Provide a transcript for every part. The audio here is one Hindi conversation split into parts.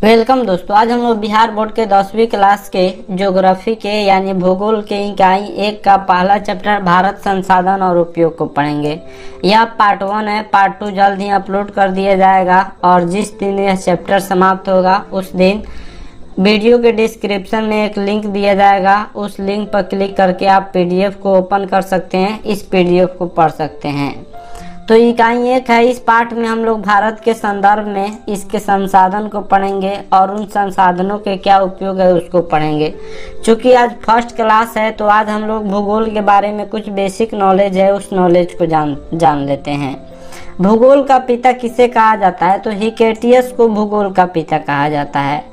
वेलकम दोस्तों। आज हम लोग बिहार बोर्ड के 10वीं क्लास के ज्योग्राफी के यानी भूगोल के इकाई 1 का पहला चैप्टर भारत संसाधन और उपयोग को पढ़ेंगे। यह पार्ट 1 है। पार्ट 2 जल्द ही अपलोड कर दिया जाएगा और जिस दिन यह चैप्टर समाप्त होगा उस दिन वीडियो के डिस्क्रिप्शन में एक लिंक दिया जाएगा। उस लिंक पर क्लिक करके आप पीडीएफ को ओपन कर सकते हैं, इस पीडीएफ को पढ़ सकते हैं। तो इकाई 1 है। इस पाठ में हम लोग भारत के संदर्भ में इसके संसाधन को पढ़ेंगे और उन संसाधनों के क्या उपयोग है उसको पढ़ेंगे। चूंकि आज फर्स्ट क्लास है तो आज हम लोग भूगोल के बारे में कुछ बेसिक नॉलेज है, उस नॉलेज को जान लेते हैं। भूगोल का पिता किसे कहा जाता है? तो हिकेटियस को भूगोल का पिता कहा जाता है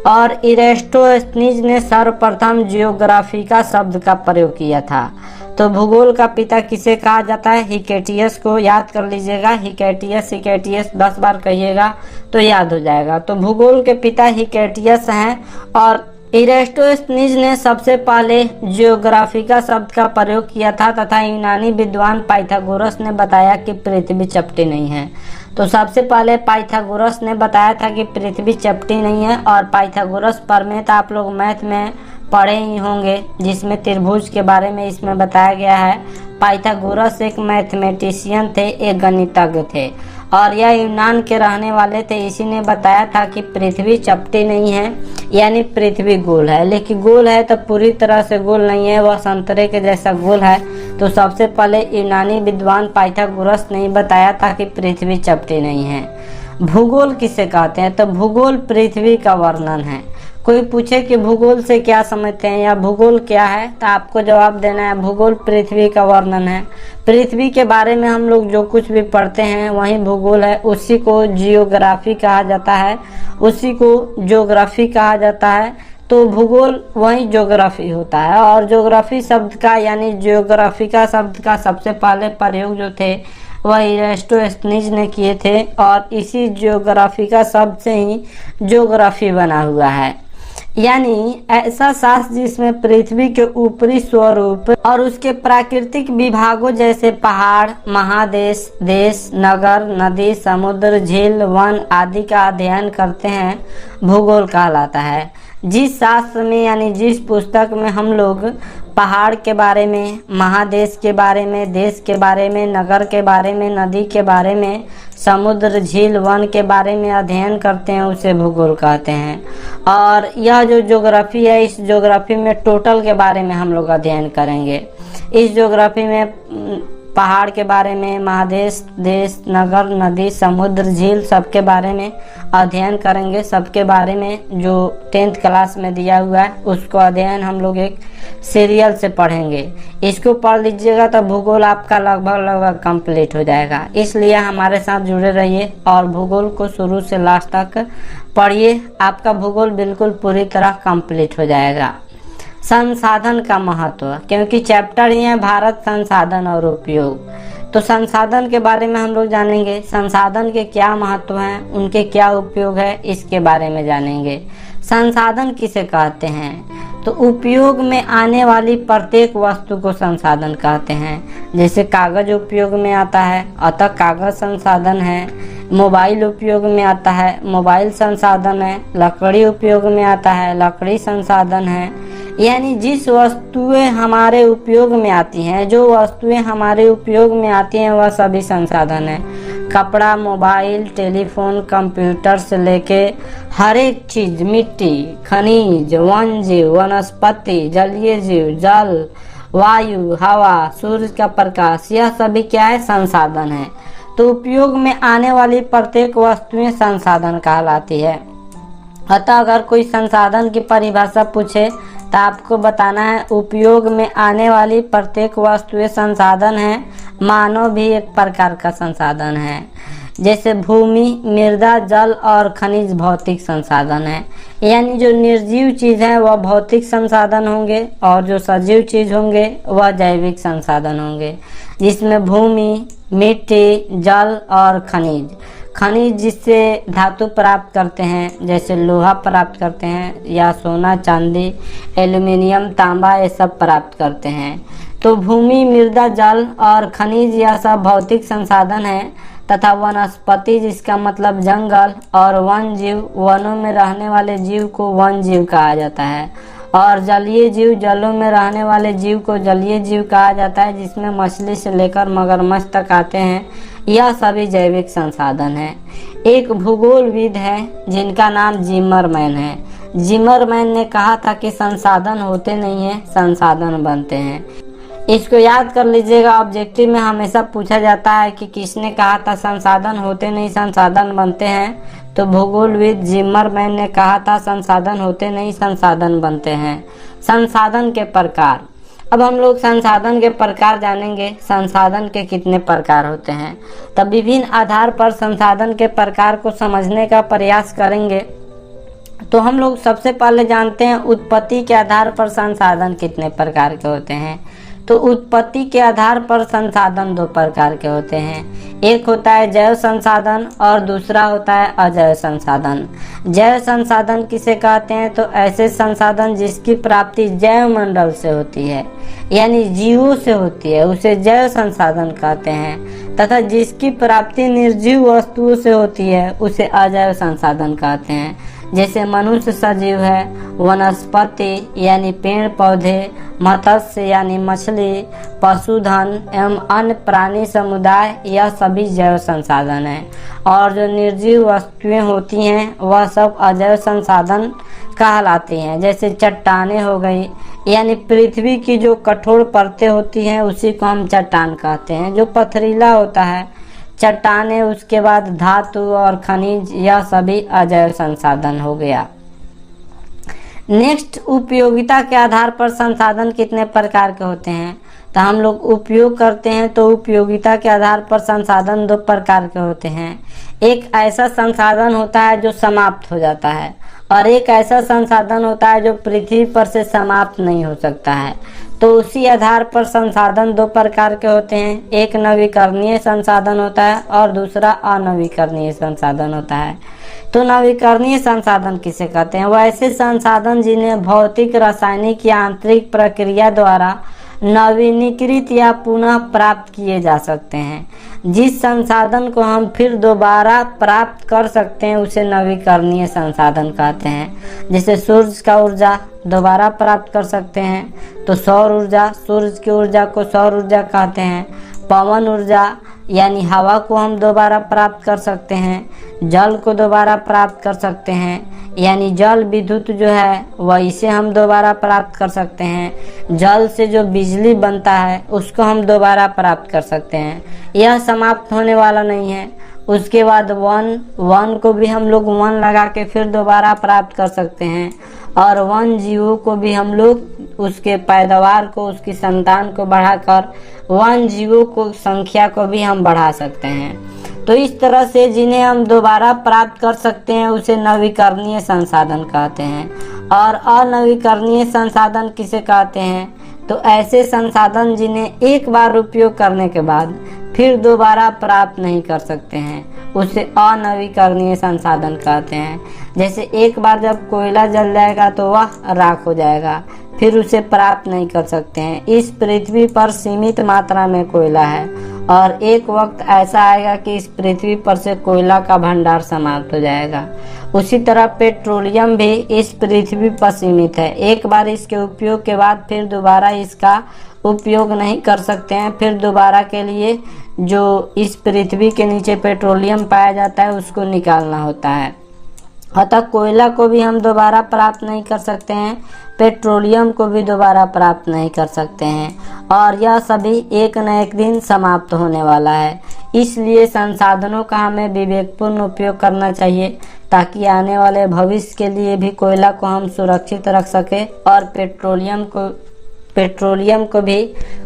और इरेस्टोस्थनीज ने सर्वप्रथम जियोग्राफिका शब्द का प्रयोग किया था। तो भूगोल का पिता किसे कहा जाता है? हिकेटियस को। याद कर लीजिएगा, हिकेटियस 10 बार कहिएगा तो याद हो जाएगा। तो भूगोल के पिता हिकेटियस हैं और इरेस्टोस्थनीज ने सबसे पहले जियोग्राफिका शब्द का प्रयोग किया था तथा यूनानी विद्वान पाइथागोरस ने बताया कि पृथ्वी चपटी नहीं है। तो सबसे पहले पाइथागोरस ने बताया था कि पृथ्वी चपटी नहीं है और पाइथागोरस प्रमेय आप लोग मैथ में पढ़े ही होंगे, जिसमें त्रिभुज के बारे में इसमें बताया गया है। पाइथागोरस एक मैथमेटिशियन थे, एक गणितज्ञ थे और यह यूनान के रहने वाले थे। इसी ने बताया था कि पृथ्वी चपटी नहीं है, यानी पृथ्वी गोल है। लेकिन गोल है तो पूरी तरह से गोल नहीं है, वह संतरे के जैसा गोल है। तो सबसे पहले यूनानी विद्वान पाइथागोरस ने बताया था कि पृथ्वी चपटी नहीं है। भूगोल किसे कहते हैं? तो भूगोल पृथ्वी का वर्णन है। कोई पूछे कि भूगोल से क्या समझते हैं या भूगोल क्या है, तो आपको जवाब देना है भूगोल पृथ्वी का वर्णन है। पृथ्वी के बारे में हम लोग जो कुछ भी पढ़ते हैं वही भूगोल है। उसी को जियोग्राफी कहा जाता है, उसी को ज्योग्राफी कहा जाता है। तो भूगोल वही ज्योग्राफी होता है और ज्योग्राफी शब्द का यानी जियोग्राफिका शब्द का सबसे पहले प्रयोग जो थे वह इरेस्टोस्थनीज ने किए थे और इसी जियोग्राफिका शब्द से ही ज्योग्राफी बना हुआ है। यानी ऐसा शास्त्र जिसमें पृथ्वी के ऊपरी स्वरूप और उसके प्राकृतिक विभागों जैसे पहाड़, महादेश, देश, नगर, नदी, समुद्र, झील, वन आदि का अध्ययन करते हैं भूगोल कहलाता है। जिस शास्त्र में यानी जिस पुस्तक में हम लोग पहाड़ के बारे में, महादेश के बारे में, देश के बारे में, नगर के बारे में, नदी के बारे में, समुद्र, झील, वन के बारे में अध्ययन करते हैं उसे भूगोल कहते हैं। और यह जो ज्योग्राफी है, इस ज्योग्राफी में टोटल के बारे में हम लोग अध्ययन करेंगे। इस ज्योग्राफी में पहाड़ के बारे में, महादेश, देश, नगर, नदी, समुद्र, झील सबके बारे में अध्ययन करेंगे। सबके बारे में जो 10th क्लास में दिया हुआ है उसको अध्ययन हम लोग एक सीरियल से पढ़ेंगे। इसको पढ़ लीजिएगा तो भूगोल आपका लगभग कंप्लीट हो जाएगा। इसलिए हमारे साथ जुड़े रहिए और भूगोल को शुरू से लास्ट तक पढ़िए। आपका भूगोल बिल्कुल पूरी तरह कंप्लीट हो जाएगा। संसाधन का महत्व, क्योंकि चैप्टर ही है भारत संसाधन और उपयोग, तो संसाधन के बारे में हम लोग जानेंगे। संसाधन के क्या महत्व हैं, उनके क्या उपयोग है, इसके बारे में जानेंगे। संसाधन किसे कहते हैं? तो उपयोग में आने वाली प्रत्येक वस्तु को संसाधन कहते हैं। जैसे कागज उपयोग में आता है अतः कागज संसाधन है। मोबाइल उपयोग में आता है, मोबाइल संसाधन है। लकड़ी उपयोग में आता है, लकड़ी संसाधन है। यानी जिस वस्तुएं हमारे उपयोग में आती हैं, जो वस्तुएं हमारे उपयोग में आती हैं वह सभी संसाधन है। कपड़ा, मोबाइल, टेलीफोन, कंप्यूटर से लेके हर एक चीज, मिट्टी, खनिज, वन जीव, वनस्पति, जलीय जीव, जल, वायु, हवा, सूर्य का प्रकाश, यह सभी क्या है? संसाधन है। तो उपयोग में आने वाली प्रत्येक वस्तुएं संसाधन कहलाती है। अतः अगर कोई संसाधन की परिभाषा पूछे तो आपको बताना है उपयोग में आने वाली प्रत्येक वस्तुएं संसाधन है। मानव भी एक प्रकार का संसाधन है। जैसे भूमि, मृदा, जल और खनिज भौतिक संसाधन है। यानी जो निर्जीव चीज है वह भौतिक संसाधन होंगे और जो सजीव चीज होंगे वह जैविक संसाधन होंगे। जिसमें भूमि, मिट्टी, जल और खनिज। खनिज जिससे धातु प्राप्त करते हैं, जैसे लोहा प्राप्त करते हैं या सोना, चांदी, एल्युमिनियम, तांबा, ये सब प्राप्त करते हैं। तो भूमि, मृदा, जल और खनिज यह सब भौतिक संसाधन है तथा वनस्पति जिसका मतलब जंगल, और वन जीव, वनों में रहने वाले जीव को वन जीव कहा जाता है, और जलीय जीव, जलों में रहने वाले जीव को जलीय जीव कहा जाता है, जिसमें मछली से लेकर मगरमच्छ तक आते हैं। यह सभी जैविक संसाधन है। एक भूगोलविद है जिनका नाम जिमरमैन है। जिमरमैन ने कहा था कि संसाधन होते नहीं है, संसाधन बनते हैं। इसको याद कर लीजिएगा, ऑब्जेक्टिव में हमेशा पूछा जाता है कि किसने कहा था संसाधन होते नहीं संसाधन बनते हैं। तो भूगोलविद जिमरमैन ने कहा था संसाधन होते नहीं संसाधन बनते हैं। संसाधन के प्रकार। अब हम लोग संसाधन के प्रकार जानेंगे। संसाधन के कितने प्रकार होते हैं, तब विभिन्न आधार पर संसाधन के प्रकार को समझने का प्रयास करेंगे। तो हम लोग सबसे पहले जानते हैं उत्पत्ति के आधार पर संसाधन कितने प्रकार के होते हैं। तो उत्पत्ति के आधार पर संसाधन दो प्रकार के होते हैं। एक होता है जैव संसाधन और दूसरा होता है अजैव संसाधन। जैव संसाधन किसे कहते हैं, तो ऐसे संसाधन जिसकी प्राप्ति जैव मंडल से होती है, यानी जीवों से होती है, उसे जैव संसाधन कहते हैं। तथा जिसकी प्राप्ति निर्जीव वस्तुओं से होती है उसे अजैव संसाधन कहते हैं। जैसे मनुष्य सजीव है, वनस्पति यानी पेड़ पौधे, मत्स्य यानी मछली, पशुधन एवं अन्य प्राणी समुदाय, यह सभी जैव संसाधन है। और जो निर्जीव वस्तुएं होती हैं वह सब अजैव संसाधन कहलाती हैं। जैसे चट्टानें हो गई, यानी पृथ्वी की जो कठोर परतें होती हैं उसी को हम चट्टान कहते हैं। जो पथरीला होता है चट्टानें, उसके बाद धातु और खनिज, यह सभी अजैव संसाधन हो गया। नेक्स्ट, उपयोगिता के आधार पर संसाधन कितने प्रकार के होते हैं। तो हम लोग उपयोग करते हैं, तो उपयोगिता के आधार पर संसाधन दो प्रकार के होते हैं। एक ऐसा संसाधन होता है जो समाप्त हो जाता है, और एक ऐसा संसाधन होता है जो पृथ्वी पर से समाप्त नहीं हो सकता है। तो उसी आधार पर संसाधन दो प्रकार के होते हैं। एक नवीकरणीय संसाधन होता है और दूसरा अनवीकरणीय संसाधन होता है। तो नवीकरणीय संसाधन किसे कहते हैं, वह ऐसे संसाधन जिन्हें भौतिक, रासायनिक या आंतरिक प्रक्रिया द्वारा नवीनीकृत या पुनः प्राप्त किए जा सकते हैं। जिस संसाधन को हम फिर दोबारा प्राप्त कर सकते हैं उसे नवीकरणीय संसाधन कहते हैं। जैसे सूर्य का ऊर्जा दोबारा प्राप्त कर सकते हैं, तो सौर ऊर्जा, सूर्य की ऊर्जा को सौर ऊर्जा कहते हैं। पवन ऊर्जा यानी हवा को हम दोबारा प्राप्त कर सकते हैं। जल को दोबारा प्राप्त कर सकते हैं, यानी जल विद्युत जो है वह इसे हम दोबारा प्राप्त कर सकते हैं। जल से जो बिजली बनता है उसको हम दोबारा प्राप्त कर सकते हैं। यह समाप्त होने वाला नहीं है। उसके बाद वन को भी हम लोग वन लगा के फिर दोबारा प्राप्त कर सकते हैं। और वन जीवों को भी हम लोग उसके पैदावार को, उसकी संतान को बढ़ाकर वन जीवों को संख्या को भी हम बढ़ा सकते हैं। तो इस तरह से जिन्हें हम दोबारा प्राप्त कर सकते हैं उसे नवीकरणीय संसाधन कहते हैं। और अनवीकरणीय संसाधन किसे कहते हैं, तो ऐसे संसाधन जिन्हें एक बार उपयोग करने के बाद फिर दोबारा प्राप्त नहीं कर सकते हैं, उसे अनवीकरणीय संसाधन कहते हैं। जैसे एक बार जब कोयला जल जाएगा तो वह राख हो जाएगा, फिर उसे प्राप्त नहीं कर सकते हैं। इस पृथ्वी पर सीमित मात्रा में कोयला है और एक वक्त ऐसा आएगा कि इस पृथ्वी पर से कोयला का भंडार समाप्त हो जाएगा। उसी तरह पेट्रोलियम भी इस पृथ्वी पर सीमित है। एक बार इसके उपयोग के बाद फिर दोबारा इसका उपयोग नहीं कर सकते हैं। फिर दोबारा के लिए जो इस पृथ्वी के नीचे पेट्रोलियम पाया जाता है उसको निकालना होता है। अतः कोयला को भी हम दोबारा प्राप्त नहीं कर सकते हैं, पेट्रोलियम को भी दोबारा प्राप्त नहीं कर सकते हैं, और यह सभी एक न एक दिन समाप्त होने वाला है। इसलिए संसाधनों का हमें विवेकपूर्ण उपयोग करना चाहिए ताकि आने वाले भविष्य के लिए भी कोयला को हम सुरक्षित रख सके और पेट्रोलियम को भी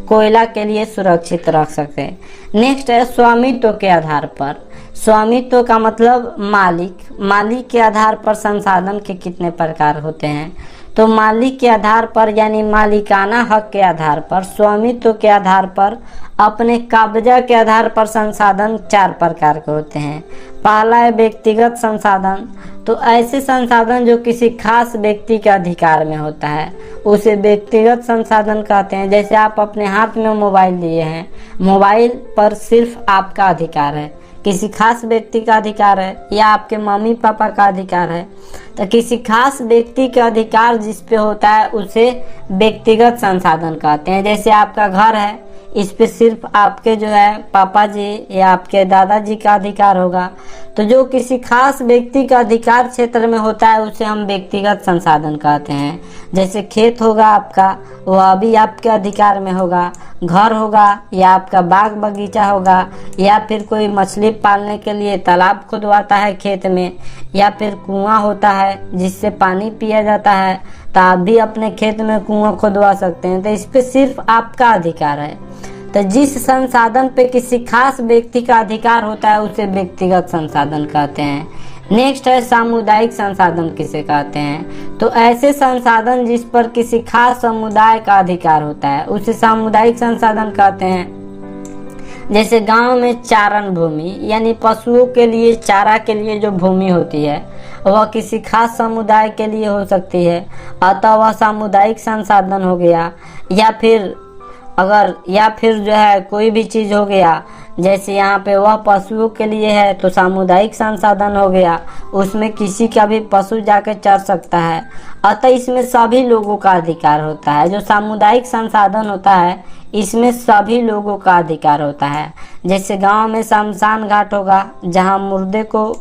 कोयला के लिए सुरक्षित रख सके। नेक्स्ट है स्वामित्व के आधार पर। स्वामित्व का मतलब मालिक के आधार पर संसाधन के कितने प्रकार होते हैं। तो मालिक के आधार पर यानी मालिकाना हक के आधार पर, स्वामित्व के आधार पर, अपने कब्जा के आधार पर संसाधन चार प्रकार के होते हैं। पहला है व्यक्तिगत संसाधन। तो ऐसे संसाधन जो किसी खास व्यक्ति के अधिकार में होता है उसे व्यक्तिगत संसाधन कहते हैं। जैसे आप अपने हाथ में मोबाइल लिए हैं, मोबाइल पर सिर्फ आपका अधिकार है, किसी खास व्यक्ति का अधिकार है या आपके मम्मी पापा का अधिकार है। तो किसी खास व्यक्ति का अधिकार जिस पे होता है उसे व्यक्तिगत संसाधन कहते हैं। जैसे आपका घर है, इस पे सिर्फ आपके जो है पापा जी या आपके दादाजी का अधिकार होगा। तो जो किसी खास व्यक्ति का अधिकार क्षेत्र में होता है उसे हम व्यक्तिगत संसाधन कहते हैं। जैसे खेत होगा आपका, वह भी आपके अधिकार में होगा। घर होगा या आपका बाग बगीचा होगा, या फिर कोई मछली पालने के लिए तालाब खुदवाता है खेत में, या फिर कुआं होता है जिससे पानी पिया जाता है, तो आप भी अपने खेत में कुआं खुदवा सकते हैं। तो इस पे सिर्फ आपका अधिकार है। तो जिस संसाधन पे किसी खास व्यक्ति का अधिकार होता है उसे व्यक्तिगत संसाधन कहते हैं। नेक्स्ट है सामुदायिक संसाधन किसे कहते हैं। तो ऐसे संसाधन जिस पर किसी खास समुदाय का अधिकार होता है उसे सामुदायिक संसाधन कहते हैं। जैसे गांव में चारण भूमि यानी पशुओं के लिए चारा के लिए जो भूमि होती है वह किसी खास समुदाय के लिए हो सकती है, अतः वह सामुदायिक संसाधन हो गया। या फिर जो है कोई भी चीज हो गया, जैसे यहाँ पे वह पशुओं के लिए है तो सामुदायिक संसाधन हो गया, उसमें किसी का भी पशु जाके चर सकता है, अतः इसमें सभी लोगों का अधिकार होता है। जो सामुदायिक संसाधन होता है इसमें सभी लोगों का अधिकार होता है। जैसे गांव में शमशान घाट होगा जहाँ मुर्दे को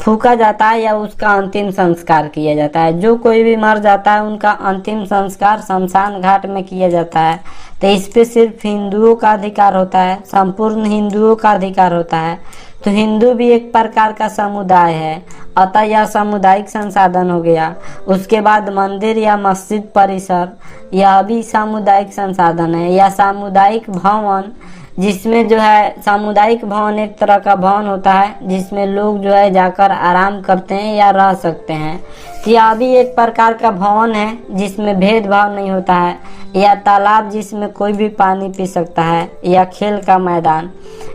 फूका जाता है या उसका अंतिम संस्कार किया जाता है। जो कोई भी मर जाता है उनका अंतिम संस्कार शमशान घाट में किया जाता है। तो इस पे सिर्फ हिंदुओं का अधिकार होता है, संपूर्ण हिंदुओं का अधिकार होता है। तो हिंदू भी एक प्रकार का समुदाय है, अतः यह सामुदायिक संसाधन हो गया। उसके बाद मंदिर या मस्जिद परिसर, यह भी सामुदायिक संसाधन है। या सामुदायिक भवन, जिसमें जो है सामुदायिक भवन एक तरह का भवन होता है जिसमें लोग जो है जाकर आराम करते हैं या रह सकते हैं। यह भी एक प्रकार का भवन है जिसमें भेदभाव नहीं होता है। या तालाब जिसमें कोई भी पानी पी सकता है, या खेल का मैदान,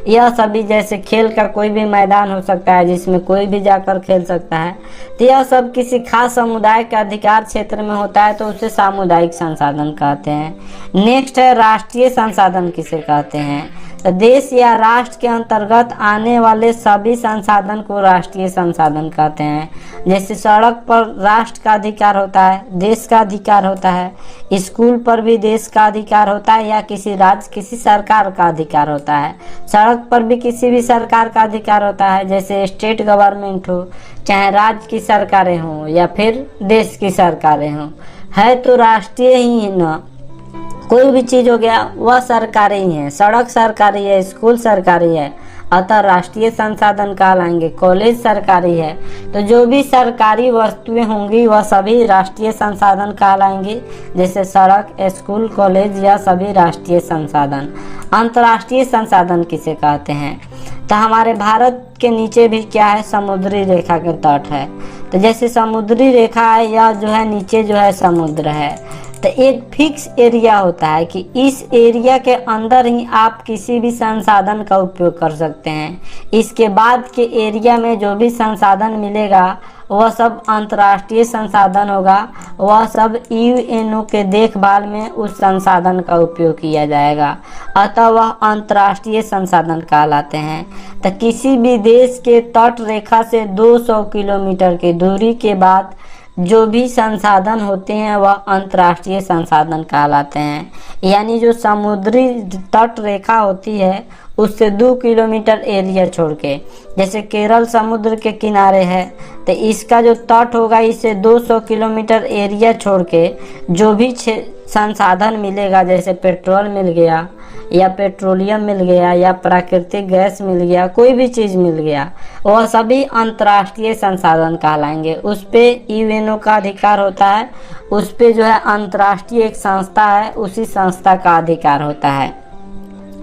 यह सभी जैसे खेल का कोई भी मैदान हो सकता है जिसमें कोई भी जाकर खेल सकता है। तो यह सब किसी खास समुदाय के अधिकार क्षेत्र में होता है तो उसे सामुदायिक संसाधन कहते हैं। नेक्स्ट है राष्ट्रीय संसाधन किसे कहते हैं। तो देश या राष्ट्र के अंतर्गत आने वाले सभी संसाधन को राष्ट्रीय संसाधन कहते हैं। जैसे सड़क पर राष्ट्र का अधिकार होता है, देश का अधिकार होता है। स्कूल पर भी देश का अधिकार होता है या किसी राज्य किसी सरकार का अधिकार होता है। सड़क पर भी किसी भी सरकार का अधिकार होता है, जैसे स्टेट गवर्नमेंट हो, चाहे राज्य की सरकारें हों या फिर देश की सरकारें हों, है तो राष्ट्रीय ही न। कोई भी चीज हो गया वह सरकारी ही है, सड़क सरकारी है, स्कूल सरकारी है, अतः राष्ट्रीय संसाधन कहलाएंगे। कॉलेज सरकारी है तो जो भी सरकारी वस्तुएं होंगी वह सभी राष्ट्रीय संसाधन कहलाएंगे। जैसे सड़क, स्कूल, कॉलेज, या सभी राष्ट्रीय संसाधन। अंतर्राष्ट्रीय संसाधन किसे कहते हैं। तो हमारे भारत के नीचे भी क्या है, समुद्री रेखा के तट है। तो जैसे समुद्री रेखा है या जो है नीचे जो है समुद्र है, तो एक फिक्स एरिया होता है कि इस एरिया के अंदर ही आप किसी भी संसाधन का उपयोग कर सकते हैं। इसके बाद के एरिया में जो भी संसाधन मिलेगा वह सब अंतर्राष्ट्रीय संसाधन होगा। वह सब यूएनओ के देखभाल में उस संसाधन का उपयोग किया जाएगा, अतः वह अंतर्राष्ट्रीय संसाधन कहलाते हैं। तो किसी भी देश के तट रेखा से 200 किलोमीटर की दूरी के बाद जो भी संसाधन होते हैं वह अंतर्राष्ट्रीय संसाधन कहलाते हैं। यानी जो समुद्री तट रेखा होती है उससे 2 किलोमीटर एरिया छोड़ के, जैसे केरल समुद्र के किनारे है तो इसका जो तट होगा इससे 200 किलोमीटर एरिया छोड़ के जो भी संसाधन मिलेगा, जैसे पेट्रोल मिल गया या पेट्रोलियम मिल गया या प्राकृतिक गैस मिल गया, कोई भी चीज मिल गया, वह सभी अंतर्राष्ट्रीय संसाधन कहलाएंगे। उस पे यूएनओ का अधिकार होता है, उस पे जो है अंतर्राष्ट्रीय एक संस्था है, उसी संस्था का अधिकार होता है।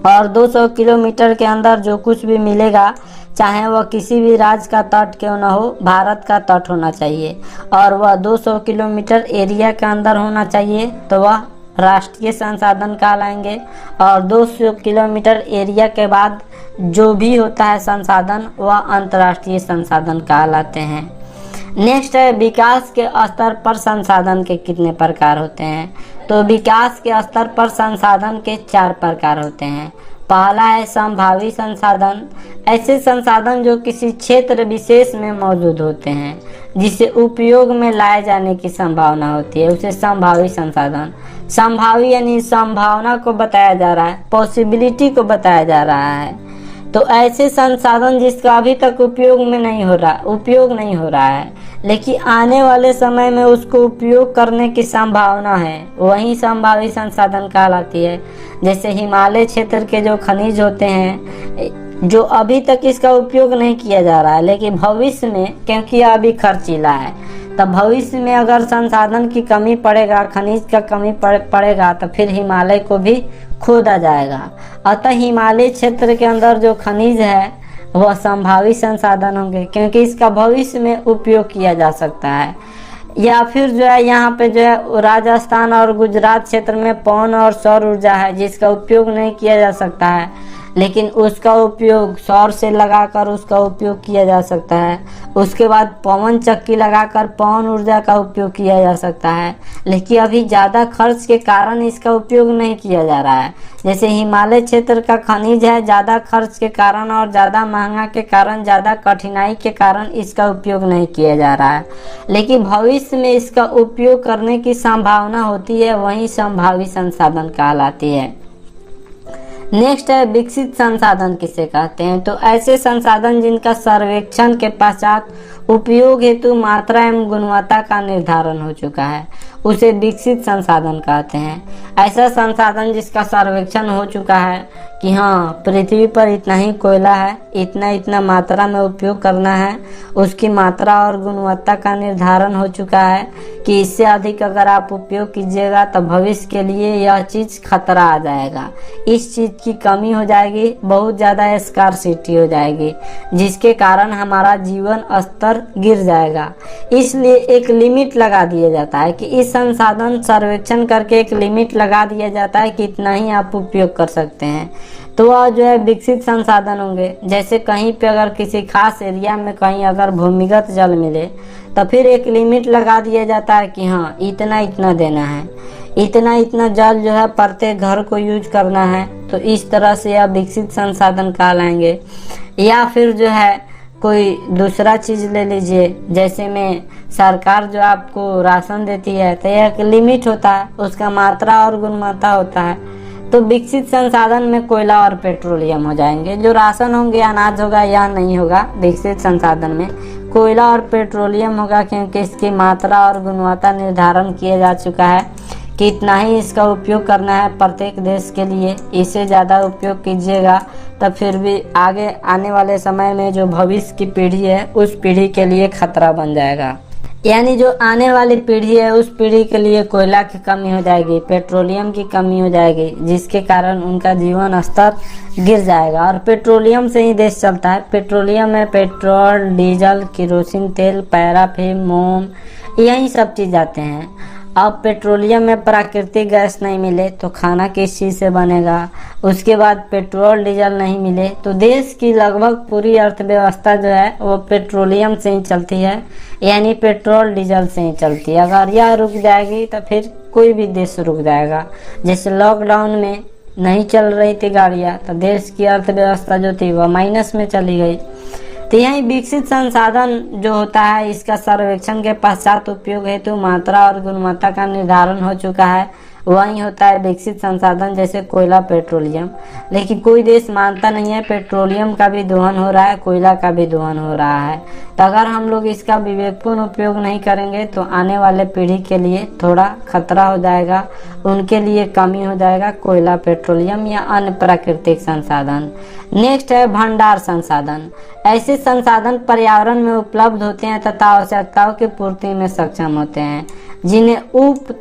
और 200 किलोमीटर के अंदर जो कुछ भी मिलेगा, चाहे वह किसी भी राज्य का तट क्यों न हो, भारत का तट होना चाहिए और वह 200 किलोमीटर एरिया के अंदर होना चाहिए, तो वह राष्ट्रीय संसाधन कहलाएंगे। और 200 किलोमीटर एरिया के बाद जो भी होता है संसाधन वह अंतर्राष्ट्रीय संसाधन कहलाते हैं। नेक्स्ट है विकास के स्तर पर संसाधन के कितने प्रकार होते हैं। तो विकास के स्तर पर संसाधन के 4 प्रकार होते हैं। पहला है संभावी संसाधन, ऐसे संसाधन जो किसी क्षेत्र विशेष में मौजूद होते हैं जिसे उपयोग में लाए जाने की संभावना होती है, उसे संभावी संसाधन। संभावी यानी संभावना को बताया जा रहा है, पॉसिबिलिटी को बताया जा रहा है। तो ऐसे संसाधन जिसका अभी तक उपयोग नहीं हो रहा है लेकिन आने वाले समय में उसको उपयोग करने की संभावना है, वही संभावी संसाधन कहलाती है। जैसे हिमालय क्षेत्र के जो खनिज होते हैं जो अभी तक इसका उपयोग नहीं किया जा रहा है, लेकिन भविष्य में क्योंकि यह अभी खर्चीला है, तब भविष्य में अगर संसाधन की कमी पड़ेगा, खनिज का कमी पड़ेगा तो फिर हिमालय को भी खोदा जाएगा। अतः हिमालय क्षेत्र के अंदर जो खनिज है वह संभावी संसाधन होंगे क्योंकि इसका भविष्य में उपयोग किया जा सकता है। या फिर जो है यहाँ पे जो है राजस्थान और गुजरात क्षेत्र में पवन और सौर ऊर्जा है जिसका उपयोग नहीं किया जा सकता है, लेकिन उसका उपयोग सौर से लगाकर उसका उपयोग किया जा सकता है। उसके बाद पवन चक्की लगाकर पवन ऊर्जा का उपयोग किया जा सकता है, लेकिन अभी ज़्यादा खर्च के कारण इसका उपयोग नहीं किया जा रहा है। जैसे हिमालय क्षेत्र का खनिज है, ज़्यादा खर्च के कारण और ज़्यादा महंगा के कारण, ज़्यादा कठिनाई के कारण इसका उपयोग नहीं किया जा रहा है, लेकिन भविष्य में इसका उपयोग करने की संभावना होती है, वही संभावी संसाधन कहलाती है। नेक्स्ट है विकसित संसाधन किसे कहते हैं? तो ऐसे संसाधन जिनका सर्वेक्षण के पश्चात उपयोग हेतु मात्रा एवं गुणवत्ता का निर्धारण हो चुका है, उसे विकसित संसाधन कहते हैं। ऐसा संसाधन जिसका सर्वेक्षण हो चुका है कि हाँ पृथ्वी पर इतना ही कोयला है, इतना मात्रा में उपयोग करना है, उसकी मात्रा और गुणवत्ता का निर्धारण हो चुका है कि इससे अधिक अगर आप उपयोग कीजिएगा तो भविष्य के लिए यह चीज़ खतरा आ जाएगा, इस चीज़ की कमी हो जाएगी, बहुत ज़्यादा स्कार्सिटी हो जाएगी जिसके कारण हमारा जीवन स्तर गिर जाएगा। इसलिए एक लिमिट लगा दिया जाता है कि इस संसाधन सर्वेक्षण करके एक लिमिट लगा दिया जाता है कि इतना ही आप उपयोग कर सकते हैं, तो वह जो है विकसित संसाधन होंगे। जैसे कहीं पे अगर किसी खास एरिया में कहीं अगर भूमिगत जल मिले तो फिर एक लिमिट लगा दिया जाता है कि हाँ इतना देना है, इतना जल जो है प्रत्येक घर को यूज करना है, तो इस तरह से यह विकसित संसाधन कहलाएंगे। या फिर जो है कोई दूसरा चीज़ ले लीजिए, जैसे में सरकार जो आपको राशन देती है तो यह एक लिमिट होता है, उसका मात्रा और गुणवत्ता होता है। तो विकसित संसाधन में कोयला और पेट्रोलियम हो जाएंगे। जो राशन होंगे, अनाज होगा या नहीं होगा, विकसित संसाधन में कोयला और पेट्रोलियम होगा क्योंकि इसकी मात्रा और गुणवत्ता निर्धारण किया जा चुका है कि इतना ही इसका उपयोग करना है प्रत्येक देश के लिए। इससे ज़्यादा उपयोग कीजिएगा तब फिर भी आगे आने वाले समय में जो भविष्य की पीढ़ी है उस पीढ़ी के लिए खतरा बन जाएगा। यानी जो आने वाली पीढ़ी है उस पीढ़ी के लिए कोयला की कमी हो जाएगी, पेट्रोलियम की कमी हो जाएगी, जिसके कारण उनका जीवन स्तर गिर जाएगा। और पेट्रोलियम से ही देश चलता है। पेट्रोलियम में पेट्रोल, डीजल, केरोसिन तेल, पैराफिन, मोम, यही सब चीज़ आते हैं। अब पेट्रोलियम में प्राकृतिक गैस नहीं मिले तो खाना किस चीज़ से बनेगा? उसके बाद पेट्रोल डीजल नहीं मिले तो देश की लगभग पूरी अर्थव्यवस्था जो है वो पेट्रोलियम से ही चलती है, यानी पेट्रोल डीजल से ही चलती है। अगर यह रुक जाएगी तो फिर कोई भी देश रुक जाएगा। जैसे लॉकडाउन में नहीं चल रही थी गाड़ियाँ तो देश की अर्थव्यवस्था जो थी वह माइनस में चली गई। तो यही विकसित संसाधन जो होता है इसका सर्वेक्षण के पश्चात उपयोग हेतु मात्रा और गुणवत्ता का निर्धारण हो चुका है, वही होता है विकसित संसाधन, जैसे कोयला, पेट्रोलियम। लेकिन कोई देश मानता नहीं है पेट्रोलियम का भी दोहन हो रहा है, कोयला का भी दोहन हो रहा है। तो अगर हम लोग इसका विवेकपूर्ण उपयोग नहीं करेंगे तो आने वाले पीढ़ी के लिए थोड़ा खतरा हो जाएगा, उनके लिए कमी हो जाएगा कोयला, पेट्रोलियम या अन्य प्राकृतिक संसाधन। नेक्स्ट है भंडार संसाधन। ऐसे संसाधन पर्यावरण में उपलब्ध होते हैं तथा आवश्यकताओं की पूर्ति में सक्षम होते हैं, जिन्हें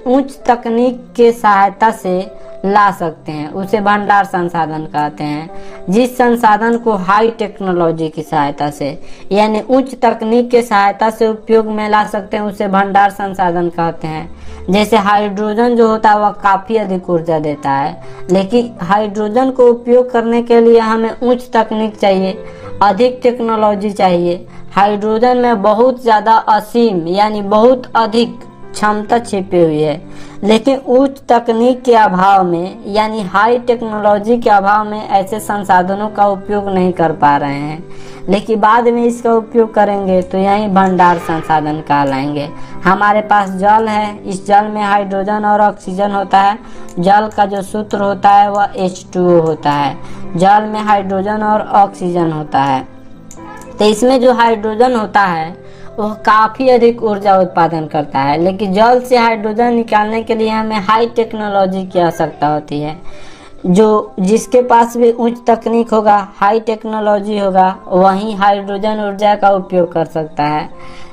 उच्च तकनीक के सहायता से ला सकते हैं, उसे भंडार संसाधन कहते हैं। जिस संसाधन को हाई टेक्नोलॉजी की सहायता से यानी उच्च तकनीक के सहायता से उपयोग में ला सकते हैं उसे भंडार संसाधन कहते हैं। जैसे हाइड्रोजन जो होता है वह काफ़ी अधिक ऊर्जा देता है, लेकिन हाइड्रोजन को उपयोग करने के लिए हमें उच्च तकनीक चाहिए, अधिक टेक्नोलॉजी चाहिए। हाइड्रोजन में बहुत ज़्यादा असीम यानी बहुत अधिक क्षमता छिपी हुई है, लेकिन उच्च तकनीक के अभाव में यानी हाई टेक्नोलॉजी के अभाव में ऐसे संसाधनों का उपयोग नहीं कर पा रहे हैं, लेकिन बाद में इसका उपयोग करेंगे तो यही भंडार संसाधन कहलाएंगे। हमारे पास जल है, इस जल में हाइड्रोजन और ऑक्सीजन होता है। जल का जो सूत्र होता है वह H2O होता है। जल में हाइड्रोजन और ऑक्सीजन होता है, तो इसमें जो हाइड्रोजन होता है वह काफ़ी अधिक ऊर्जा उत्पादन करता है, लेकिन जल से हाइड्रोजन निकालने के लिए हमें हाई टेक्नोलॉजी की आवश्यकता होती है। जो जिसके पास भी उच्च तकनीक होगा, हाई टेक्नोलॉजी होगा, वही हाइड्रोजन ऊर्जा का उपयोग कर सकता है।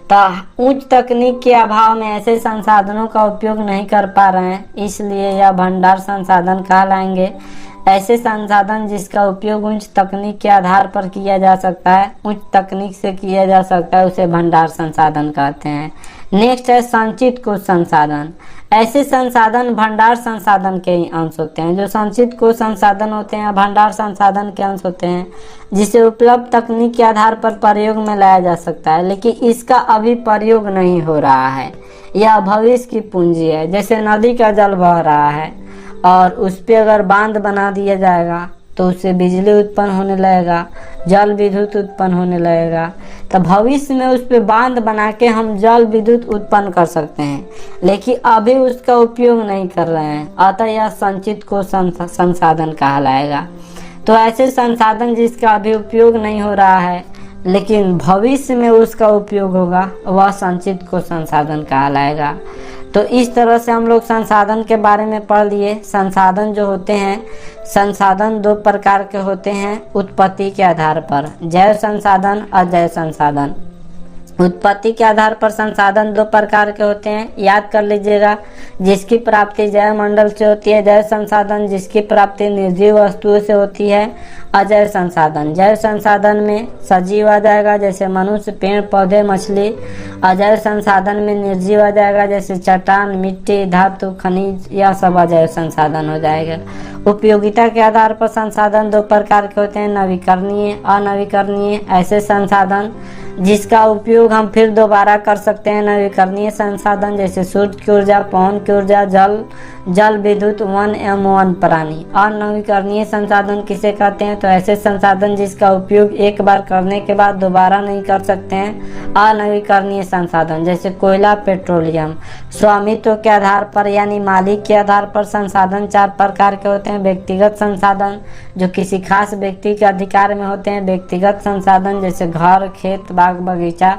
तो उच्च तकनीक के अभाव में ऐसे संसाधनों का उपयोग नहीं कर पा रहे हैं, इसलिए यह भंडार संसाधन कहलाएंगे। ऐसे संसाधन जिसका उपयोग उच्च तकनीक के आधार पर किया जा सकता है, उच्च तकनीक से किया जा सकता है, उसे भंडार संसाधन कहते हैं। नेक्स्ट है संचित कोश संसाधन। ऐसे संसाधन भंडार संसाधन के ही अंश होते हैं। जो संचित कोश संसाधन होते हैं भंडार संसाधन के अंश होते हैं, जिसे उपलब्ध तकनीक के आधार पर प्रयोग में लाया जा सकता है, लेकिन इसका अभी प्रयोग नहीं हो रहा है। यह भविष्य की पूंजी है। जैसे नदी का जल बह रहा है और उस पे अगर बांध बना दिया जाएगा तो उससे बिजली उत्पन्न होने लगेगा, जल विद्युत उत्पन्न होने लगेगा। तो भविष्य में उस पे बांध बना के हम जल विद्युत उत्पन्न कर सकते हैं, लेकिन अभी उसका उपयोग नहीं कर रहे हैं, अतः यह संचित कोश संसाधन कहलाएगा। तो ऐसे संसाधन जिसका अभी उपयोग नहीं हो रहा है लेकिन भविष्य में उसका उपयोग होगा, वह संचित कोश संसाधन कहलाएगा। तो इस तरह से हम लोग संसाधन के बारे में पढ़ लिए। संसाधन जो होते हैं, संसाधन दो प्रकार के होते हैं उत्पत्ति के आधार पर, जैव संसाधन और अजैव संसाधन। उत्पत्ति के आधार पर संसाधन दो प्रकार के होते हैं, याद कर लीजिएगा। जिसकी प्राप्ति जैव मंडल से होती है जैव संसाधन, जिसकी प्राप्ति निर्जीव वस्तुओं से होती है अजैव संसाधन। जैव संसाधन में सजीव आ जाएगा जैसे मनुष्य, पेड़ पौधे, मछली। अजैव संसाधन में निर्जीव आ जाएगा जैसे चट्टान, मिट्टी, धातु, खनिज, यह सब अजैव संसाधन हो जाएगा। उपयोगिता के आधार पर संसाधन दो प्रकार के होते हैं, नवीकरणीय, अनवीकरणीय। ऐसे संसाधन जिसका उपयोग हम फिर दोबारा कर सकते हैं, नवीकरणीय संसाधन जैसे सूर्य की ऊर्जा, पवन की ऊर्जा, जल विद्युत, वन एवं वन प्राणी। अनवीकरणीय संसाधन किसे कहते हैं? तो ऐसे संसाधन जिसका उपयोग एक बार करने के बाद दोबारा नहीं कर सकते हैं, अनवीकरणीय संसाधन जैसे कोयला, पेट्रोलियम। स्वामित्व के आधार पर यानी मालिक के आधार पर संसाधन चार प्रकार के होते हैं। व्यक्तिगत संसाधन जो किसी खास व्यक्ति के अधिकार में होते हैं, व्यक्तिगत संसाधन जैसे घर, खेत, बाग बगीचा,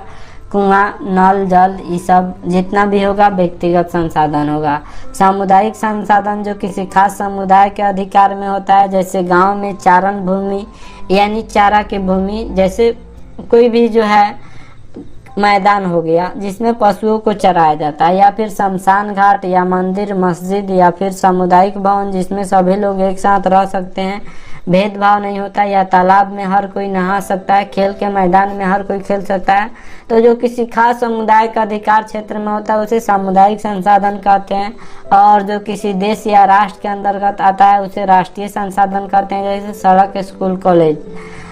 कुआं, नल, जल, ये सब जितना भी होगा व्यक्तिगत संसाधन होगा। सामुदायिक संसाधन जो किसी खास समुदाय के अधिकार में होता है, जैसे गांव में चारण भूमि यानी चारा की भूमि, जैसे कोई भी जो है मैदान हो गया जिसमें पशुओं को चराया जाता है, या फिर शमशान घाट या मंदिर, मस्जिद, या फिर सामुदायिक भवन जिसमें सभी लोग एक साथ रह सकते हैं, भेदभाव नहीं होता, या तालाब में हर कोई नहा सकता है, खेल के मैदान में हर कोई खेल सकता है। तो जो किसी खास समुदाय का अधिकार क्षेत्र में होता है उसे सामुदायिक संसाधन कहते हैं, और जो किसी देश या राष्ट्र के अंतर्गत आता है उसे राष्ट्रीय संसाधन कहते हैं, जैसे सड़क, स्कूल, कॉलेज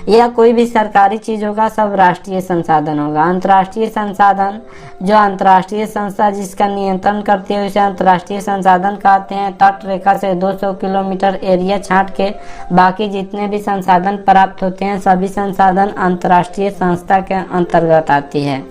या कोई भी सरकारी चीज होगा सब राष्ट्रीय संसाधन होगा। अंतर्राष्ट्रीय संसाधन जो अंतर्राष्ट्रीय संस्था जिसका नियंत्रण करती है उसे अंतर्राष्ट्रीय संसाधन कहते हैं। तट रेखा से 200 किलोमीटर एरिया छांट के बाकी जितने भी संसाधन प्राप्त होते हैं सभी संसाधन अंतर्राष्ट्रीय संस्था के अंतर्गत आती है।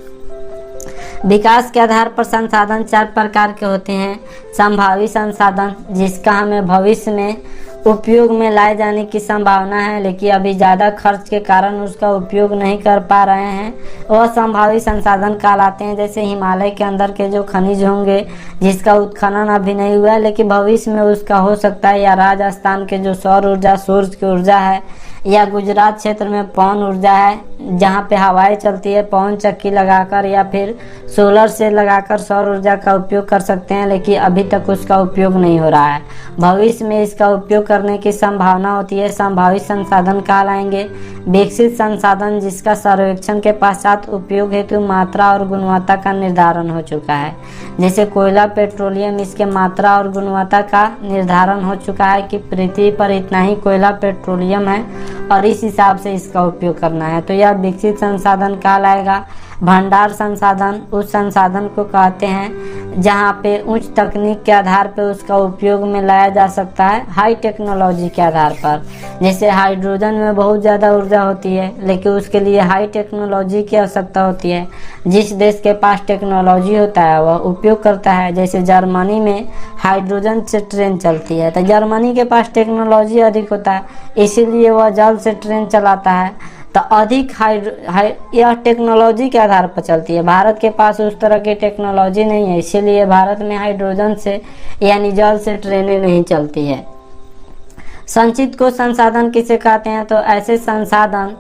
विकास के आधार पर संसाधन चार प्रकार के होते हैं। संभावी संसाधन जिसका हमें भविष्य में उपयोग में लाए जाने की संभावना है लेकिन अभी ज़्यादा खर्च के कारण उसका उपयोग नहीं कर पा रहे हैं, वह संभावी संसाधन कहलाते हैं। जैसे हिमालय के अंदर के जो खनिज होंगे जिसका उत्खनन अभी नहीं हुआ है लेकिन भविष्य में उसका हो सकता है, या राजस्थान के जो सौर ऊर्जा, सूरज की ऊर्जा है, या गुजरात क्षेत्र में पवन ऊर्जा है जहाँ पे हवाएं चलती है, पवन चक्की लगाकर या फिर सोलर से लगाकर सौर ऊर्जा का उपयोग कर सकते हैं, लेकिन अभी तक उसका उपयोग नहीं हो रहा है। भविष्य में इसका उपयोग करने की संभावना होती है, संभावित संसाधन कहलाएंगे। विकसित संसाधन जिसका सर्वेक्षण के पश्चात उपयोग हेतु मात्रा और गुणवत्ता का निर्धारण हो चुका है, जैसे कोयला, पेट्रोलियम, इसके मात्रा और गुणवत्ता का निर्धारण हो चुका है कि पृथ्वी पर इतना ही कोयला, पेट्रोलियम है और इस हिसाब से इसका उपयोग करना है। तो यह विकसित संसाधन कहलाएगा। भंडार संसाधन उस संसाधन को कहते हैं जहाँ पे उच्च तकनीक के आधार पर उसका उपयोग में लाया जा सकता है, हाई टेक्नोलॉजी के आधार पर। जैसे हाइड्रोजन में बहुत ज़्यादा ऊर्जा होती है, लेकिन उसके लिए हाई टेक्नोलॉजी की आवश्यकता होती है। जिस देश के पास टेक्नोलॉजी होता है वह उपयोग करता है। जैसे जर्मनी में हाइड्रोजन से ट्रेन चलती है, तो जर्मनी के पास टेक्नोलॉजी अधिक होता है, इसीलिए वह जल से ट्रेन चलाता है। तो अधिक यह टेक्नोलॉजी के आधार पर चलती है। भारत के पास उस तरह की टेक्नोलॉजी नहीं है, इसीलिए भारत में हाइड्रोजन से यानी जल से ट्रेनें नहीं चलती है। संचित को संसाधन किसे कहते हैं? तो ऐसे संसाधन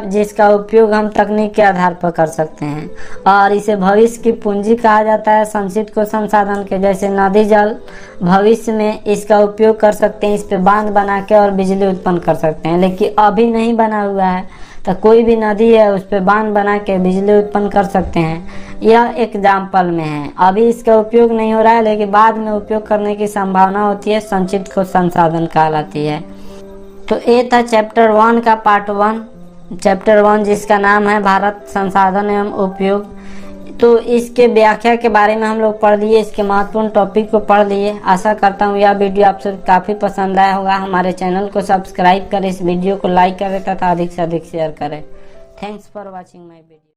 जिसका उपयोग हम तकनीक के आधार पर कर सकते हैं, और इसे भविष्य की पूंजी कहा जाता है। संचित को संसाधन के जैसे नदी जल भविष्य में इसका उपयोग कर सकते हैं, इस पे बांध बना के और बिजली उत्पन्न कर सकते हैं, लेकिन अभी नहीं बना हुआ है। तो कोई भी नदी है उस पे बांध बना के बिजली उत्पन्न कर सकते हैं। यह एग्जाम्पल में है, अभी इसका उपयोग नहीं हो रहा है, लेकिन बाद में उपयोग करने की संभावना होती है, संचित को संसाधन कहलाती है। तो ये था चैप्टर 1 का पार्ट 1, चैप्टर 1 जिसका नाम है भारत संसाधन एवं उपयोग। तो इसके व्याख्या के बारे में हम लोग पढ़ लिए, इसके महत्वपूर्ण टॉपिक को पढ़ लिए। आशा करता हूँ यह वीडियो आपसे काफ़ी पसंद आया होगा। हमारे चैनल को सब्सक्राइब करें, इस वीडियो को लाइक करें तथा अधिक से अधिक शेयर करें। Thanks for watching my video.